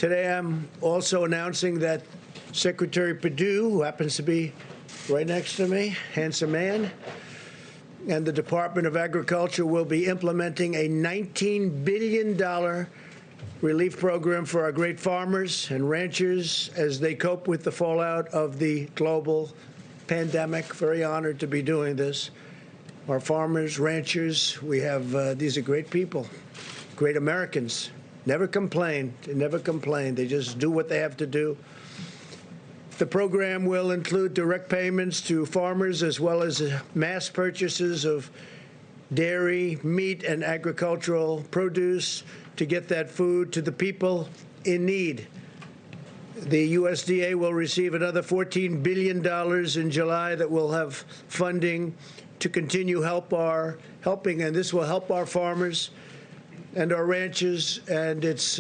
Today I'm also announcing that Secretary Perdue, who happens to be right next to me, handsome man, and the Department of Agriculture will be implementing a $19 billion relief program for our great farmers and ranchers as they cope with the fallout of the global pandemic. Very honored to be doing this. Our farmers, ranchers, we have, these are great people, great Americans. Never complain. They never complain. They just do what they have to do. The program will include direct payments to farmers as well as mass purchases of dairy, meat, and agricultural produce to get that food to the people in need. The USDA will receive another $14 billion in July that will have funding to continue helping, and this will help our farmers and our ranchers, and it's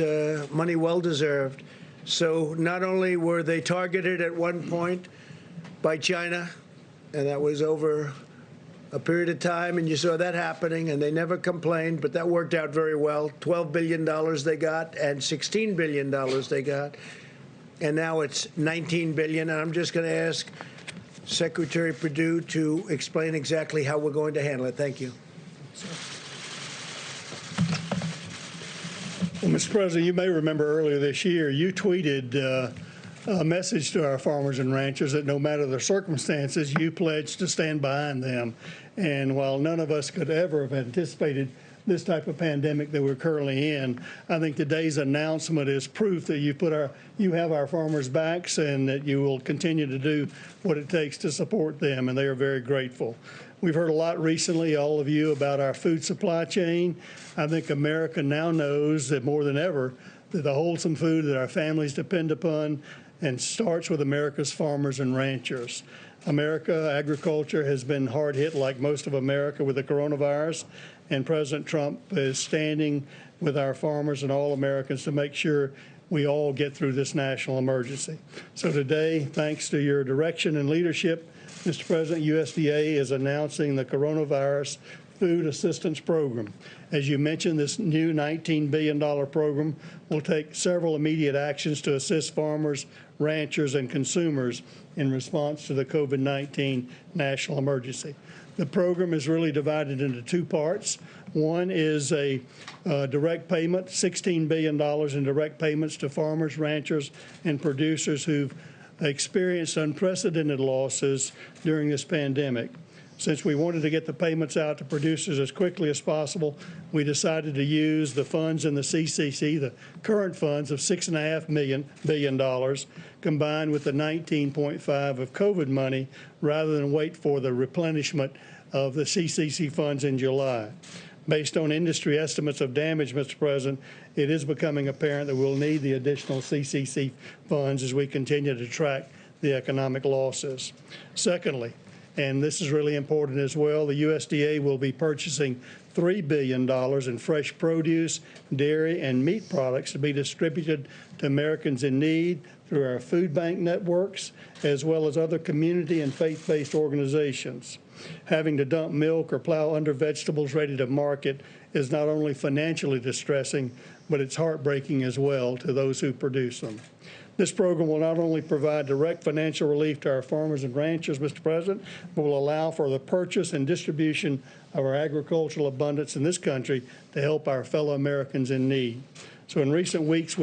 money well deserved. So not only were they targeted at one point by China, and that was over a period of time, and you saw that happening, and they never complained, but that worked out very well. $12 billion they got, and $16 billion they got, and now it's $19 billion. And I'm just going to ask Secretary Perdue to explain exactly how we're going to handle it. Thank you. Well, Mr. President, you may remember earlier this year, you tweeted a message to our farmers and ranchers that no matter the circumstances, you pledged to stand behind them. And while none of us could ever have anticipated this type of pandemic that we're currently in, I think today's announcement is proof that you have our farmers' backs and that you will continue to do what it takes to support them, and they are very grateful. We've heard a lot recently, all of you, about our food supply chain. I think America now knows that more than ever that the wholesome food that our families depend upon and starts with America's farmers and ranchers. Agriculture has been hard hit like most of America with the coronavirus, and President Trump is standing with our farmers and all Americans to make sure we all get through this national emergency. So today, thanks to your direction and leadership, Mr. President, USDA is announcing the Coronavirus Food Assistance Program. As you mentioned, this new $19 billion program will take several immediate actions to assist farmers, ranchers, and consumers in response to the COVID-19 national emergency. The program is really divided into two parts. One is a direct payment, $16 billion in direct payments to farmers, ranchers, and producers who've experienced unprecedented losses during this pandemic. Since we wanted to get the payments out to producers as quickly as possible, we decided to use the funds in the CCC, the current funds of $6.5 billion, combined with the 19.5 of COVID money, rather than wait for the replenishment of the CCC funds in July. Based on industry estimates of damage, Mr. President, it is becoming apparent that we'll need the additional CCC funds as we continue to track the economic losses. Secondly, and this is really important as well, the USDA will be purchasing $3 billion in fresh produce, dairy, and meat products to be distributed to Americans in need through our food bank networks, as well as other community and faith-based organizations. Having to dump milk or plow under vegetables ready to market is not only financially distressing, but it's heartbreaking as well to those who produce them. This program will not only provide direct financial relief to our farmers and ranchers, Mr. President, but will allow for the purchase and distribution of our agricultural abundance in this country to help our fellow Americans in need. So in recent weeks,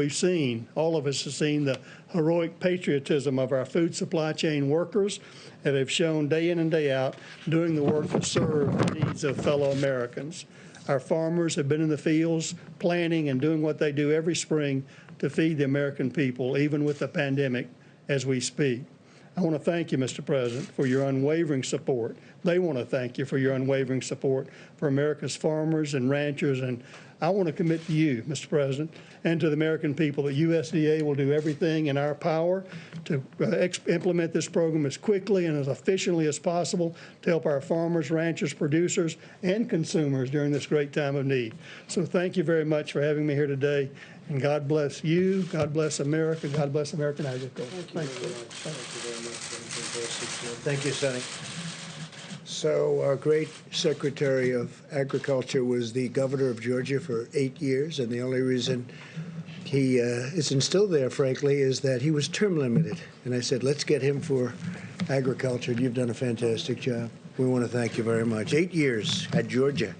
all of us have seen the heroic patriotism of our food supply chain workers that have shown day in and day out doing the work to serve the needs of fellow Americans. Our farmers have been in the fields planting and doing what they do every spring to feed the American people, even with the pandemic as we speak. I want to thank you, Mr. President, for your unwavering support. They want to thank you for your unwavering support for America's farmers and ranchers. And I want to commit to you, Mr. President, and to the American people that USDA will do everything in our power to implement this program as quickly and as efficiently as possible to help our farmers, ranchers, producers, and consumers during this great time of need. So thank you very much for having me here today. And God bless you, God bless America, God bless American agriculture. Thank you very much. Thank you very much. Thank you, Sonny. So our great Secretary of Agriculture was the governor of Georgia for 8 years, and the only reason he is instilled there, frankly, is that he was term limited. And I said, let's get him for agriculture. You've done a fantastic job. We want to thank you very much. 8 years at Georgia.